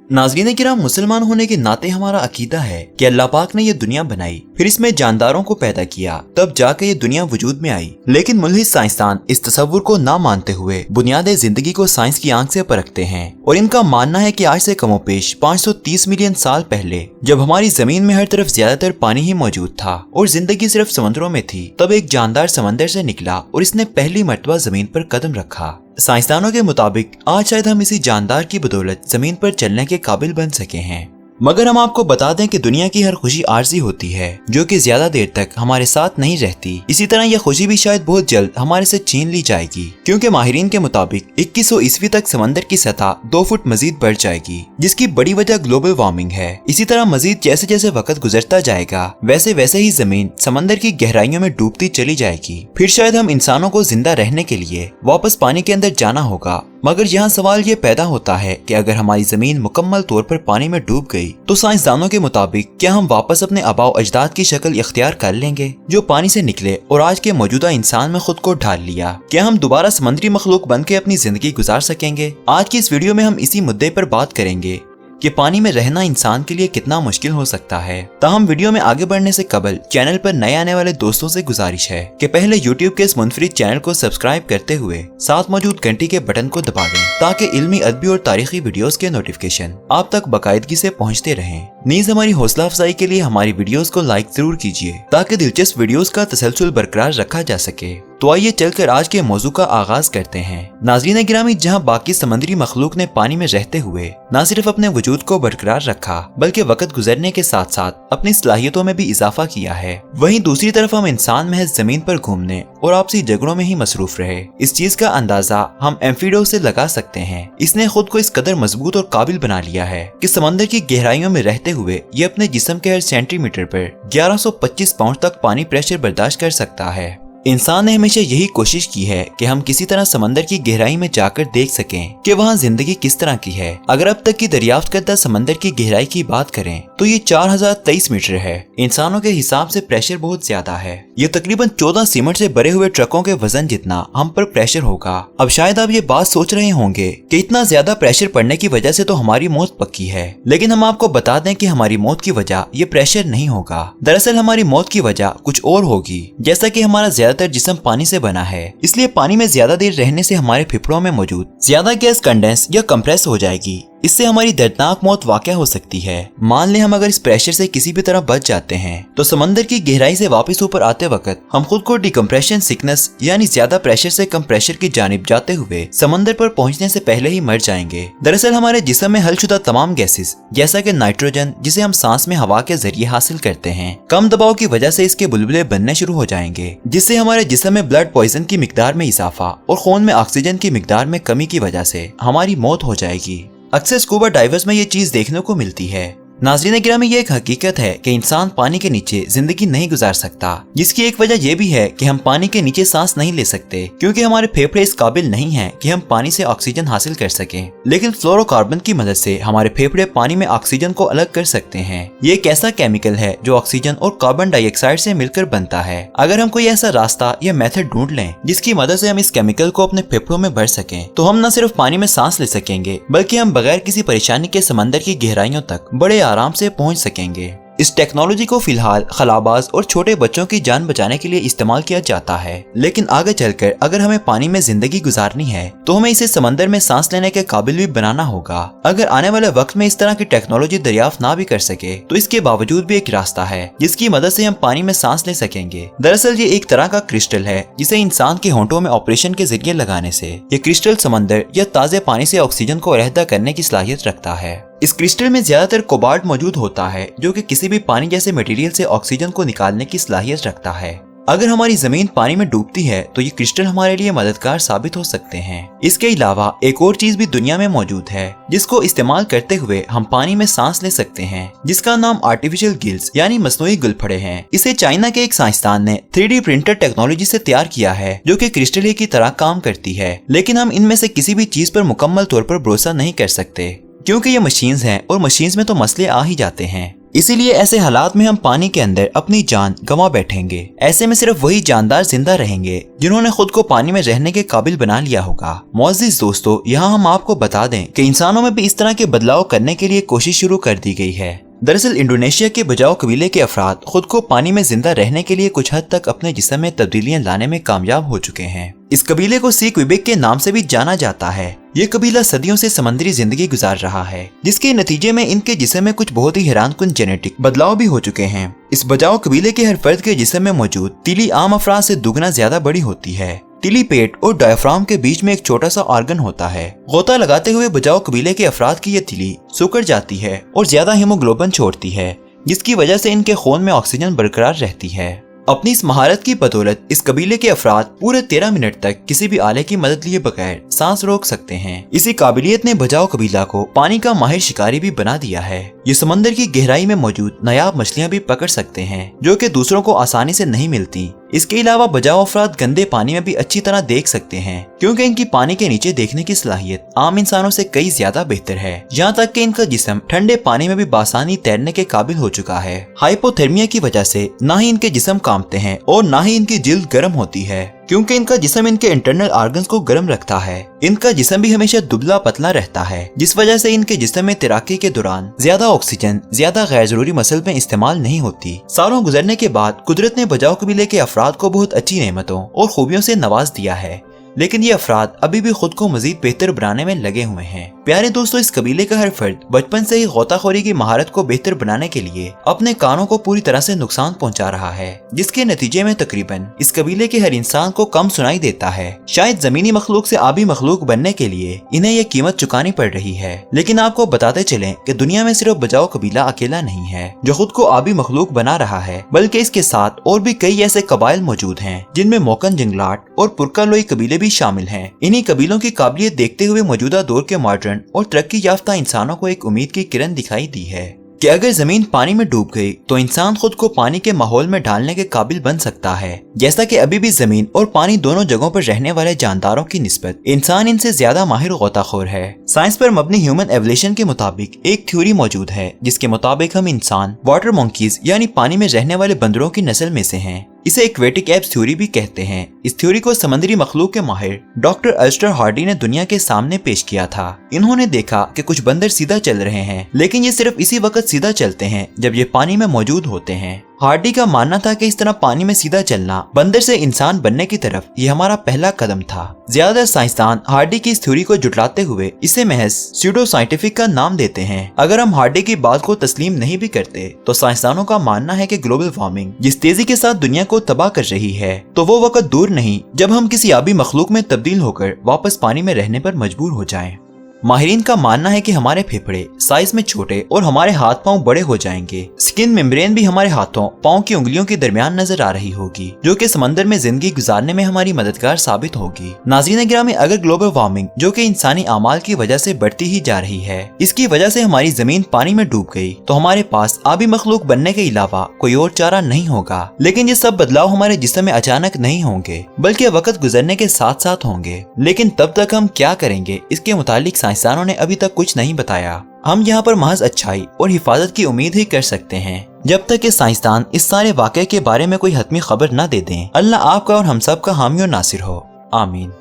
नाज़रीन किराम, मुसलमान होने के नाते हमारा अकीदा है कि अल्लाह पाक ने ये दुनिया बनाई, फिर इसमें जानदारों को पैदा किया, तब जाकर ये दुनिया वजूद में आई। लेकिन मुल्हिद साइंसदान इस तस्वुर को ना मानते हुए बुनियादी जिंदगी को साइंस की आंख से परखते हैं और इनका मानना है कि आज से कमोपेश 530 मिलियन साल पहले, जब हमारी जमीन में हर तरफ ज्यादातर पानी ही मौजूद था और जिंदगी सिर्फ समुद्रों में थी, तब एक जानदार समंदर से निकला और इसने पहली मर्तबा जमीन पर कदम रखा। साइंसदानों के मुताबिक आज शायद हम इसी जानदार की बदौलत जमीन पर चलने के काबिल बन सके हैं। मगर हम आपको बता दें कि दुनिया की हर खुशी आर्जी होती है जो कि ज्यादा देर तक हमारे साथ नहीं रहती। इसी तरह यह खुशी भी शायद बहुत जल्द हमारे से छीन ली जाएगी, क्योंकि माहिरीन के मुताबिक 2100 ईस्वी तक समंदर की सतह 2 फुट मजीद बढ़ जाएगी, जिसकी बड़ी वजह ग्लोबल वार्मिंग है। इसी तरह मजीद जैसे जैसे वक्त गुजरता जाएगा वैसे वैसे ही जमीन समंदर की गहराइयों में डूबती चली जाएगी। फिर शायद हम इंसानों को जिंदा रहने के लिए वापस पानी के अंदर जाना होगा। मगर यहाँ सवाल ये पैदा होता है कि अगर हमारी जमीन मुकम्मल तौर पर पानी में डूब गई तो साइंसदानों के मुताबिक क्या हम वापस अपने आबाओ अजदाद की शक्ल इख्तियार कर लेंगे जो पानी से निकले और आज के मौजूदा इंसान में खुद को ढाल लिया? क्या हम दोबारा समुद्री मखलूक बन के अपनी जिंदगी गुजार सकेंगे? आज की इस वीडियो में हम इसी मुद्दे पर बात करेंगे कि पानी में रहना इंसान के लिए कितना मुश्किल हो सकता है। ताहम वीडियो में आगे बढ़ने से कबल चैनल पर नए आने वाले दोस्तों से गुजारिश है कि पहले YouTube के इस मुनफरिद चैनल को सब्सक्राइब करते हुए साथ मौजूद घंटी के बटन को दबा दें ताकि इल्मी, अदबी और तारीखी वीडियोस के नोटिफिकेशन आप तक बाकायदगी से पहुंचते रहें। नीज हमारी हौसला अफजाई के लिए हमारी वीडियोस को लाइक जरूर कीजिए ताकि दिलचस्प वीडियोस का तसलसल बरकरार रखा जा सके। तो आइए चलकर आज के मौजू का आगाज करते हैं। नाज़रीन गिरामी, जहां बाकी समुद्री मखलूक ने पानी में रहते हुए न सिर्फ अपने वजूद को बरकरार रखा बल्कि वक्त गुजरने के साथ साथ अपनी सलाहियतों में भी इजाफा किया है, वहीं दूसरी तरफ हम इंसान महज जमीन पर घूमने और आपसी झगड़ों में ही मसरूफ रहे। इस चीज का अंदाजा हम एम्फीडो से लगा सकते हैं। इसने खुद को इस कदर मजबूत और काबिल बना लिया है कि समंदर की गहराइयों में रहते हुए ये अपने जिस्म के हर सेंटीमीटर पर 1125 पाउंड तक पानी प्रेशर बर्दाश्त कर सकता है। इंसान ने हमेशा यही कोशिश की है कि हम किसी तरह समंदर की गहराई में जाकर देख सकें कि वहाँ जिंदगी किस तरह की है। अगर अब तक की दरियाफ्त करदा समंदर की गहराई की बात करें तो ये 4023 मीटर है। इंसानों के हिसाब से प्रेशर बहुत ज्यादा है। ये तकरीबन 14 सीमेंट से भरे हुए ट्रकों के वजन जितना हम पर प्रेशर होगा। अब शायद आप ये बात सोच रहे होंगे कि इतना ज्यादा प्रेशर पड़ने की वजह से तो हमारी मौत पक्की है, लेकिन हम आपको बता दें कि हमारी मौत की वजह ये प्रेशर नहीं होगा। दरअसल हमारी मौत की वजह कुछ और होगी। जैसा कि हमारा ज्यादातर जिस्म पानी से बना है, इसलिए पानी में ज्यादा देर रहने से हमारे फेफड़ों में मौजूद ज्यादा गैस कंडेंस या कंप्रेस हो जाएगी। इससे हमारी दर्दनाक मौत वाक़या हो सकती है। मान लें हम अगर इस प्रेशर से किसी भी तरह बच जाते हैं तो समंदर की गहराई से वापस ऊपर आते वक्त हम खुद को डिकम्प्रेशन सिकनेस यानी ज्यादा प्रेशर से कम प्रेशर की जानिब जाते हुए समंदर पर पहुंचने से पहले ही मर जाएंगे। दरअसल हमारे जिस्म में हलशुदा तमाम गैसेस जैसा कि नाइट्रोजन, जिसे हम सांस में हवा के जरिए हासिल करते हैं, कम दबाव की वजह से इसके बुलबुले बनने शुरू हो जाएंगे, जिससे हमारे जिस्म में ब्लड पॉइजन की मिकदार में इजाफा और खून में ऑक्सीजन की मिकदार में कमी की वजह से हमारी मौत हो जाएगी। अक्सर स्कूबा डाइवर्स में ये चीज देखने को मिलती है। नाज़रीन गिरामी, ये एक हकीकत है कि इंसान पानी के नीचे जिंदगी नहीं गुजार सकता, जिसकी एक वजह यह भी है कि हम पानी के नीचे सांस नहीं ले सकते क्योंकि हमारे फेफड़े इस काबिल नहीं हैं कि हम पानी से ऑक्सीजन हासिल कर सकें। लेकिन फ्लोरोकार्बन की मदद से हमारे फेफड़े पानी में ऑक्सीजन को अलग कर सकते हैं। ये एक ऐसा केमिकल है जो ऑक्सीजन और कार्बन डाइऑक्साइड से मिलकर बनता है। अगर हम कोई ऐसा रास्ता या मेथड ढूंढ लें जिसकी मदद से हम इस केमिकल को अपने फेफड़ों में भर सकें तो हम न सिर्फ पानी में सांस ले सकेंगे बल्कि हम बगैर किसी परेशानी के समंदर की गहराइयों तक बड़े आराम से पहुंच सकेंगे। इस टेक्नोलॉजी को फिलहाल खलाबाज और छोटे बच्चों की जान बचाने के लिए इस्तेमाल किया जाता है, लेकिन आगे चलकर अगर हमें पानी में जिंदगी गुजारनी है तो हमें इसे समंदर में सांस लेने के काबिल भी बनाना होगा। अगर आने वाले वक्त में इस तरह की टेक्नोलॉजी दरियाफ्त ना भी कर सके तो इसके बावजूद भी एक रास्ता है जिसकी मदद से हम पानी में सांस ले सकेंगे। दरअसल ये एक तरह का क्रिस्टल है जिसे इंसान के होंठों में ऑपरेशन के जरिए लगाने से ये क्रिस्टल समंदर या ताजे पानी से ऑक्सीजन को अलहदा करने की सलाहियत रखता है। इस क्रिस्टल में ज्यादातर कोबाल्ट मौजूद होता है जो कि किसी भी पानी जैसे मटेरियल से ऑक्सीजन को निकालने की सलाहियत रखता है। अगर हमारी जमीन पानी में डूबती है तो ये क्रिस्टल हमारे लिए मददगार साबित हो सकते हैं। इसके अलावा एक और चीज भी दुनिया में मौजूद है जिसको इस्तेमाल करते हुए हम पानी में सांस ले सकते हैं, जिसका नाम आर्टिफिशियल गिल्स यानी मसनूई गुलफड़े हैं। इसे चाइना के एक साइंसदान ने 3D प्रिंटर टेक्नोलॉजी से तैयार किया है जो कि क्रिस्टल की तरह काम करती है, लेकिन हम इनमें से किसी भी चीज पर मुकम्मल तौर पर भरोसा नहीं कर सकते क्योंकि ये मशीन्स हैं और मशीन्स में तो मसले आ ही जाते हैं। इसीलिए ऐसे हालात में हम पानी के अंदर अपनी जान गंवा बैठेंगे। ऐसे में सिर्फ वही जानदार जिंदा रहेंगे जिन्होंने खुद को पानी में रहने के काबिल बना लिया होगा। मुअज़्ज़िज़ दोस्तों, यहाँ हम आपको बता दें कि इंसानों में भी इस तरह के बदलाव करने के लिए कोशिश शुरू कर दी गई है। दरअसल इंडोनेशिया के बजाओ कबीले के अफराद खुद को पानी में जिंदा रहने के लिए कुछ हद तक अपने जिस्म में तब्दीलियां लाने में कामयाब हो चुके हैं। इस कबीले को सी क्विबेक के नाम से भी जाना जाता है। ये कबीला सदियों से समंदरी जिंदगी गुजार रहा है, जिसके नतीजे में इनके जिस्म में कुछ बहुत ही हैरानकुन जेनेटिक बदलाव भी हो चुके हैं। इस बजाओ कबीले के हर फर्द के जिस्म में मौजूद तिली आम अफराद से दुगना ज्यादा बड़ी होती है। तिली पेट और डायफ्राम के बीच में एक छोटा सा ऑर्गन होता है। गोता लगाते हुए बजाओ कबीले के अफराद की ये तिली सुकड़ जाती है और ज्यादा हीमोग्लोबिन छोड़ती है, जिसकी वजह से इनके खून में ऑक्सीजन बरकरार रहती है। अपनी इस महारत की बदौलत इस कबीले के अफराद पूरे 13 मिनट तक किसी भी आले की मदद लिए बगैर सांस रोक सकते हैं। इसी काबिलियत ने बजाओ कबीला को पानी का माहिर शिकारी भी बना दिया है। ये समंदर की गहराई में मौजूद नायाब मछलियां भी पकड़ सकते हैं, जो कि दूसरों को आसानी से नहीं मिलती। इसके अलावा बजाओ अफराद गंदे पानी में भी अच्छी तरह देख सकते हैं, क्योंकि इनकी पानी के नीचे देखने की सलाहियत आम इंसानों से कई ज्यादा बेहतर है। यहाँ तक कि इनका जिस्म ठंडे पानी में भी बासानी तैरने के काबिल हो चुका है। हाइपोथर्मिया की वजह से ना ही इनके जिस्म कांपते हैं और ना ही इनकी जिल्द गर्म होती है, क्योंकि इनका जिस्म इनके इंटरनल ऑर्गन्स को गर्म रखता है। इनका जिस्म भी हमेशा दुबला पतला रहता है, जिस वजह से इनके जिस्म में तैराकी के दौरान ज्यादा ऑक्सीजन ज्यादा गैर जरूरी मसल में इस्तेमाल नहीं होती। सालों गुजरने के बाद कुदरत ने बजाओ कबीले के अफराद को बहुत अच्छी नेमतों और खूबियों से नवाज दिया है, लेकिन ये अफराद अभी भी खुद को मजीद बेहतर बनाने में लगे हुए हैं। प्यारे दोस्तों, इस कबीले का हर फर्द बचपन से ही गोताखोरी की महारत को बेहतर बनाने के लिए अपने कानों को पूरी तरह से नुकसान पहुंचा रहा है, जिसके नतीजे में तकरीबन इस कबीले के हर इंसान को कम सुनाई देता है। शायद जमीनी मखलूक से आबी मखलूक बनने के लिए इन्हें यह कीमत चुकानी पड़ रही है। लेकिन आपको बताते चलें कि दुनिया में सिर्फ बजाओ कबीला अकेला नहीं है जो खुद को आबी मखलूक बना रहा है, बल्कि इसके साथ और भी कई ऐसे कबाइल मौजूद हैं जिनमें मोकन जंगलाट और पुरकालोई कबीले भी शामिल हैं। इन्हीं कबीलों की काबिलियत देखते हुए मौजूदा दौर के मॉडर्न और तरक्की याफ्ता इंसानों को एक उम्मीद की किरण दिखाई दी है कि अगर जमीन पानी में डूब गई तो इंसान खुद को पानी के माहौल में ढालने के काबिल बन सकता है। जैसा कि अभी भी जमीन और पानी दोनों जगहों पर रहने वाले जानदारों की निस्बत इंसान इनसे ज्यादा माहिर गोताखोर है। साइंस पर मबनी ह्यूमन एवोल्यूशन के मुताबिक एक थ्योरी मौजूद है, जिसके मुताबिक हम इंसान वाटर मंकीज यानी पानी में रहने वाले बंदरों की नस्ल में से हैं। इसे एक्वेटिक एप्स थ्योरी भी कहते हैं। इस थ्योरी को समंदरी मखलूक के माहिर डॉक्टर अल्स्टर हार्डी ने दुनिया के सामने पेश किया था। इन्होंने देखा कि कुछ बंदर सीधा चल रहे हैं, लेकिन ये सिर्फ इसी वक्त सीधा चलते हैं जब ये पानी में मौजूद होते हैं। हार्डी का मानना था कि इस तरह पानी में सीधा चलना बंदर से इंसान बनने की तरफ ये हमारा पहला कदम था। ज्यादातर साइंसदान हार्डी की इस थ्योरी को जुटलाते हुए इसे महज स्यूडो साइंटिफिक का नाम देते हैं। अगर हम हार्डी की बात को तस्लीम नहीं भी करते तो साइंसदानों का मानना है कि ग्लोबल वार्मिंग जिस तेजी के साथ दुनिया को तबाह कर रही है, तो वो वक्त दूर नहीं जब हम किसी आबी मखलूक में तब्दील होकर वापस पानी में रहने पर मजबूर हो जाएं। माहिरीन का मानना है कि हमारे फेफड़े साइज में छोटे और हमारे हाथ पांव बड़े हो जाएंगे। स्किन मेम्ब्रेन भी हमारे हाथों पांव की उंगलियों के दरमियान नजर आ रही होगी, जो कि समंदर में जिंदगी गुजारने में हमारी मददगार साबित होगी। नाज़रीन ग्रामी, अगर ग्लोबल वार्मिंग जो कि इंसानी अमाल की वजह से बढ़ती ही जा रही है, इसकी वजह से हमारी जमीन पानी में डूब गई, तो हमारे पास आबी मखलूक बनने के अलावा कोई और चारा नहीं होगा। लेकिन ये सब बदलाव हमारे जिस्म में अचानक नहीं होंगे, बल्कि वक्त गुजरने के साथ साथ होंगे। लेकिन तब तक हम क्या करेंगे, इसके मुतालिक साइंसदानों ने अभी तक कुछ नहीं बताया। हम यहाँ पर महज अच्छाई और हिफाजत की उम्मीद ही कर सकते हैं, जब तक कि साइंसदान इस सारे वाक़े के बारे में कोई हतमी खबर न दे दें। अल्लाह आपका और हम सब का हामी और नासिर हो। आमीन।